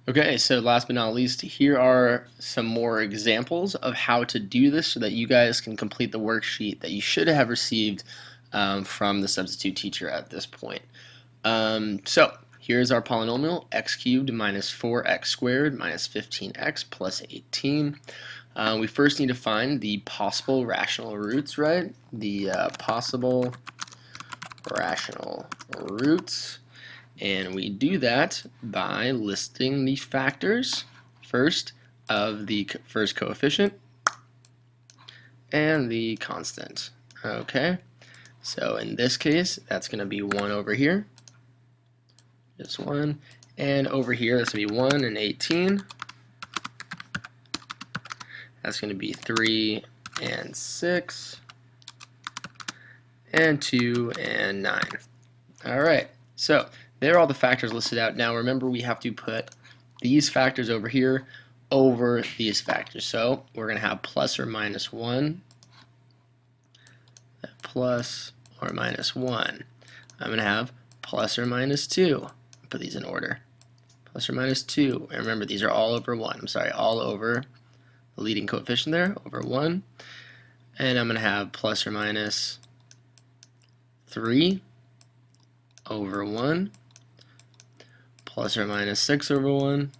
Okay, so last but not least, here are some more examples of how to do this so that you guys can complete the worksheet that you should have received from the substitute teacher at this point. So here's our polynomial, x cubed minus 4x squared minus 15x plus 18. We first need to find the possible rational roots, right? The possible rational roots. And we do that by listing the factors first of the first coefficient and the constant. Okay, so in this case, that's going to be 1 over here, just 1, and over here, that's going to be 1 and 18. That's going to be 3 and 6, and 2 and 9. All right, so there are all the factors listed out. Now remember, we have to put these factors over here over these factors. So we're going to have plus or minus 1, plus or minus 1. I'm going to have plus or minus 2. Put these in order. Plus or minus 2. And remember, these are all over 1. I'm sorry, all over the leading coefficient there, over 1. And I'm going to have plus or minus 3 over 1. Plus or minus 6 over 1,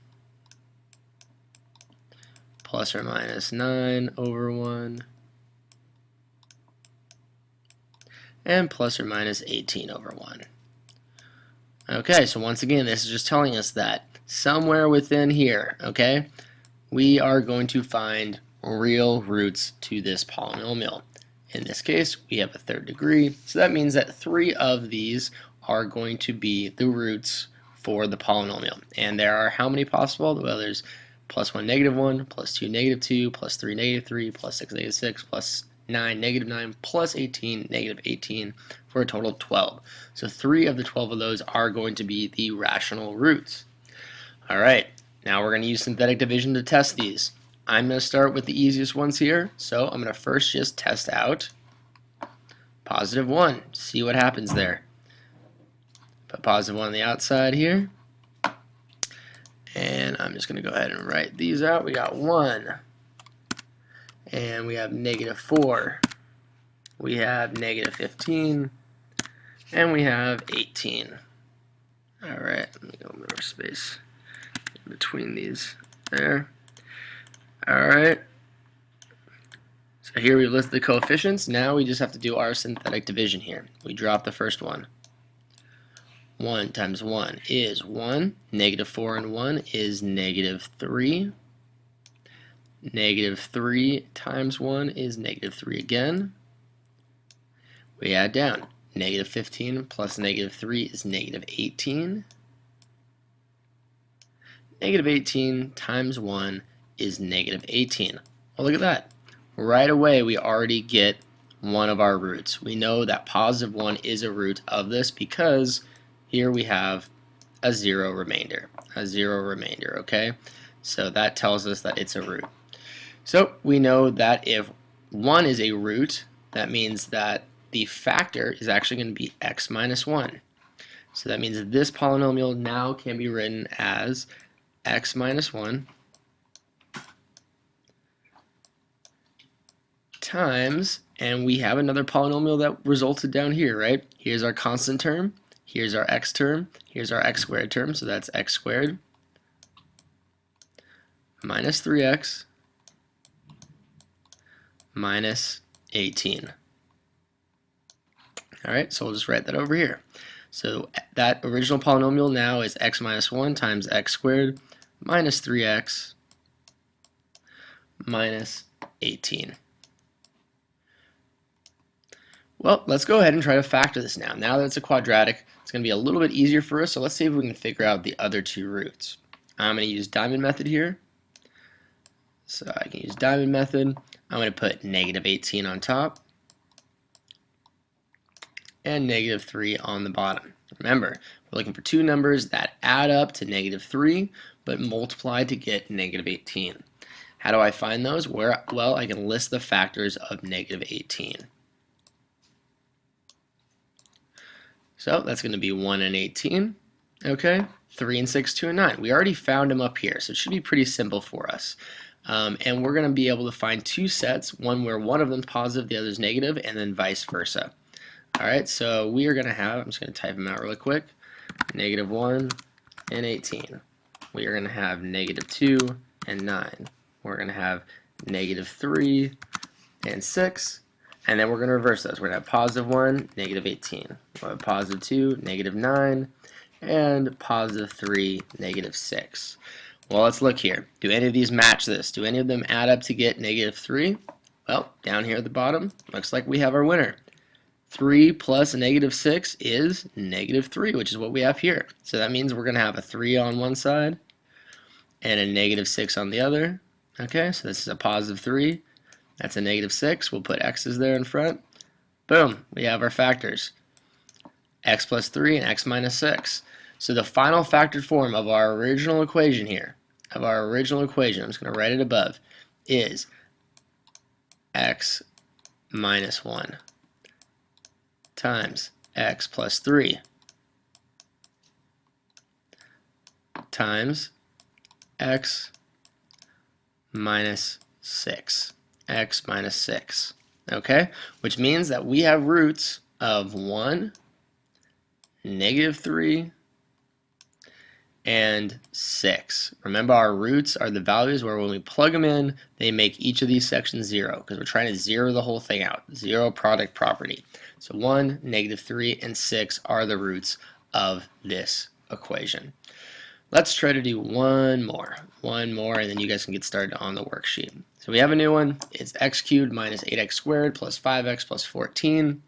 plus or minus 9 over 1, and plus or minus 18 over 1. Okay, so once again, this is just telling us that somewhere within here, okay, we are going to find real roots to this polynomial. In this case, we have a third degree, so that means that 3 of these are going to be the roots for the polynomial. And there are how many possible? Well, there's plus 1, negative 1, plus 2, negative 2, plus 3, negative 3, plus 6, negative 6, plus 9, negative 9, plus 18, negative 18, for a total of 12. So 3 of the 12 of those are going to be the rational roots. All right, now we're going to use synthetic division to test these. I'm going to start with the easiest ones here. So I'm going to first just test out positive 1, see what happens there. Put positive 1 on the outside here. And I'm just going to go ahead and write these out. We got 1. And we have negative 4. We have negative 15. And we have 18. Alright, let me go more space in between these there. Alright. So here we list the coefficients. Now we just have to do our synthetic division here. We drop the first one. 1 times 1 is 1. Negative 4 and 1 is negative 3. Negative 3 times 1 is negative 3 again. We add down. Negative 15 plus negative 3 is negative 18. Negative 18 times 1 is negative 18. Well, look at that. Right away, we already get one of our roots. We know that positive 1 is a root of this because here we have a zero remainder, okay? So that tells us that it's a root. So we know that if 1 is a root, that means that the factor is actually going to be x minus 1. So that means that this polynomial now can be written as x minus 1 times, and we have another polynomial that resulted down here, right? Here's our constant term. Here's our x term, here's our x squared term, so that's x squared minus 3x minus 18. Alright, so we'll just write that over here. So that original polynomial now is x minus 1 times x squared minus 3x minus 18. Well, let's go ahead and try to factor this now. Now that it's a quadratic, it's going to be a little bit easier for us, so let's see if we can figure out the other two roots. I'm going to use diamond method here. So I can use diamond method. I'm going to put negative 18 on top and negative 3 on the bottom. Remember, we're looking for two numbers that add up to negative 3, but multiply to get negative 18. How do I find those? Well, I can list the factors of negative 18. So that's going to be 1 and 18. Okay, 3 and 6, 2 and 9. We already found them up here, so it should be pretty simple for us. And we're going to be able to find two sets, one where one of them is positive, the other is negative, and then vice versa. All right, so we are going to have, I'm just going to type them out really quick, -1 and 18. We are going to have -2 and 9. We're going to have -3 and 6. And then we're going to reverse those. We're going to have +1, -18. We'll have +2, -9. And +3, -6. Well, let's look here. Do any of these match this? Do any of them add up to get -3? Well, down here at the bottom, looks like we have our winner. 3 plus -6 is -3, which is what we have here. So that means we're going to have a 3 on one side and a -6 on the other. Okay, so this is a +3. That's a -6. We'll put x's there in front. Boom, we have our factors. X plus 3 and x minus 6. So the final factored form of our original equation here, I'm just going to write it above, is x minus 1 times x plus 3 times x minus 6. X minus 6. Okay? Which means that we have roots of 1, -3, and 6. Remember, our roots are the values where when we plug them in, they make each of these sections 0, because we're trying to zero the whole thing out. Zero product property. So 1, -3, and 6 are the roots of this equation. Let's try to do one more, and then you guys can get started on the worksheet. So we have a new one. It's x cubed minus 8x squared plus 5x plus 14.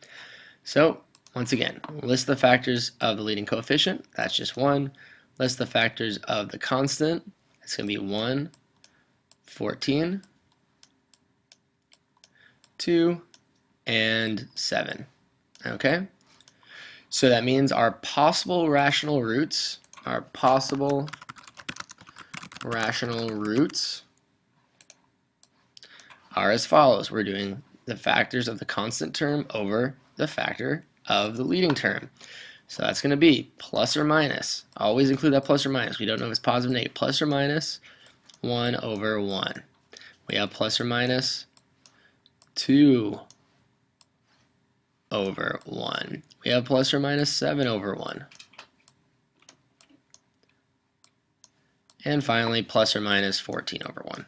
So once again, list the factors of the leading coefficient. That's just 1. List the factors of the constant. It's going to be 1, 14, 2, and 7. Okay? So that means our possible rational roots are as follows. We're doing the factors of the constant term over the factor of the leading term. So that's going to be plus or minus. Always include that plus or minus. We don't know if it's positive or negative. Plus or minus 1 over 1. We have plus or minus 2 over 1. We have plus or minus 7 over 1. And finally, plus or minus 14 over 1.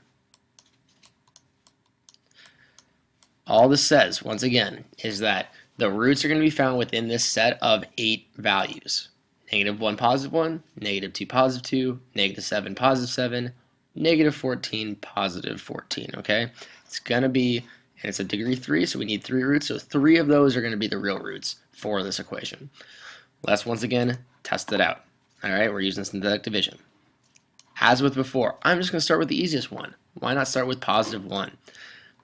All this says, once again, is that the roots are going to be found within this set of 8 values. -1, +1, -2, +2, -7, +7, -14, +14, okay? It's going to be, and it's a degree 3, so we need 3 roots, so 3 of those are going to be the real roots for this equation. Let's once again test it out. All right, we're using synthetic division. As with before, I'm just going to start with the easiest one. Why not start with +1?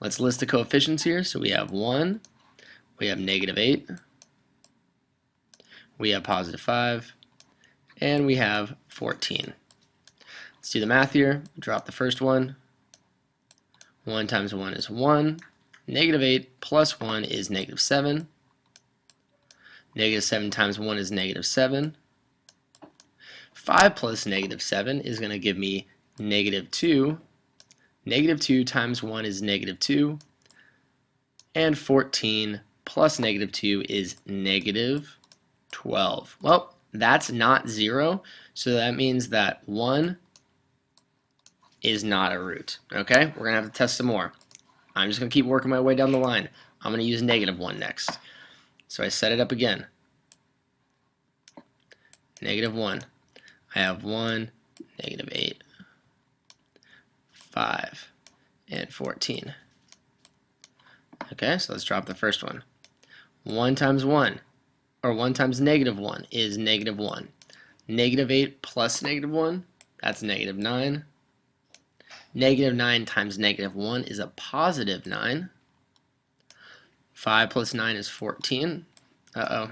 Let's list the coefficients here. So we have 1, we have -8, we have +5, and we have 14. Let's do the math here. Drop the first one. 1 times 1 is 1. -8 plus 1 is -7. -7 times 1 is -7. 5 plus -7 is going to give me -2. -2 times 1 is -2. And 14 plus -2 is -12. Well, that's not 0, so that means that 1 is not a root. Okay, we're going to have to test some more. I'm just going to keep working my way down the line. I'm going to use -1 next. So I set it up again. -1. I have 1, -8, 5, and 14. Okay, so let's drop the first one. 1 times 1, or 1 times -1 is -1. -8 plus -1, that's -9. -9 times -1 is a +9. 5 plus 9 is 14. Uh-oh.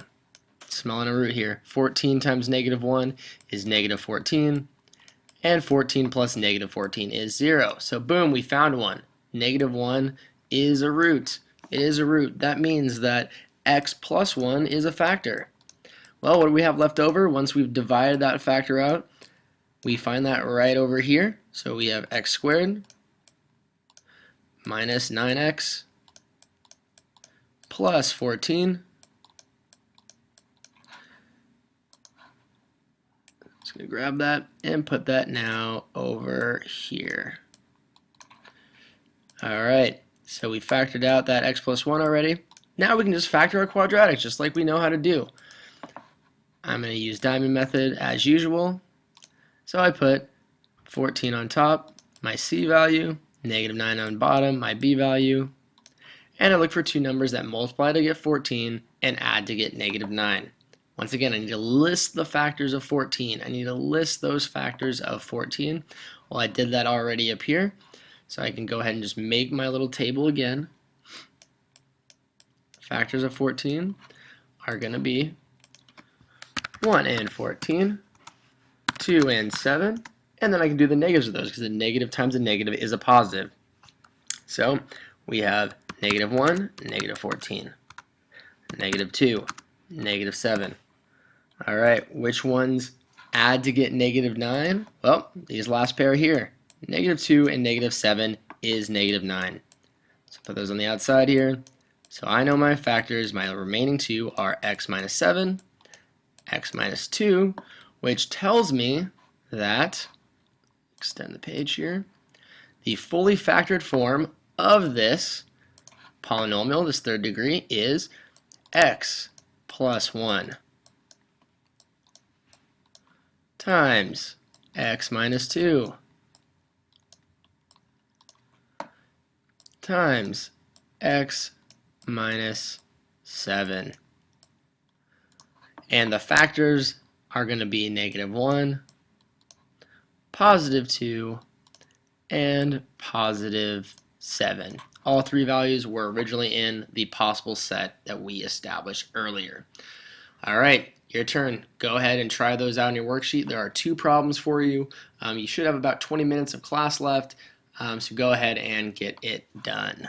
Smelling a root here. 14 times -1 is -14. And 14 plus -14 is 0. So boom, we found one. -1 is a root. It is a root. That means that x plus 1 is a factor. Well, what do we have left over once we've divided that factor out? We find that right over here. So we have x squared minus 9x plus 14. Just going to grab that and put that now over here. Alright, so we factored out that x plus 1 already. Now we can just factor our quadratics just like we know how to do. I'm going to use diamond method as usual. So I put 14 on top, my c value, negative 9 on bottom, my b value, and I look for two numbers that multiply to get 14 and add to get negative 9. Once again, I need to list the factors of 14. I need to list those factors of 14. Well, I did that already up here, so I can go ahead and just make my little table again. Factors of 14 are going to be 1 and 14, 2 and 7, and then I can do the negatives of those because a negative times a negative is a positive. So we have negative 1, negative 14, negative 2, negative 7. All right, which ones add to get negative 9? Well, these last pair here. Negative 2 and negative 7 is negative 9. So put those on the outside here. So I know my factors, my remaining two are x minus 7, x minus 2, which tells me that, extend the page here, the fully factored form of this polynomial, this third degree, is x plus 1 times x minus 2 times x minus 7. And the factors are going to be negative 1, positive 2, and positive 7. All three values were originally in the possible set that we established earlier. All right, your turn. Go ahead and try those out in your worksheet. There are two problems for you. You should have about 20 minutes of class left, so go ahead and get it done.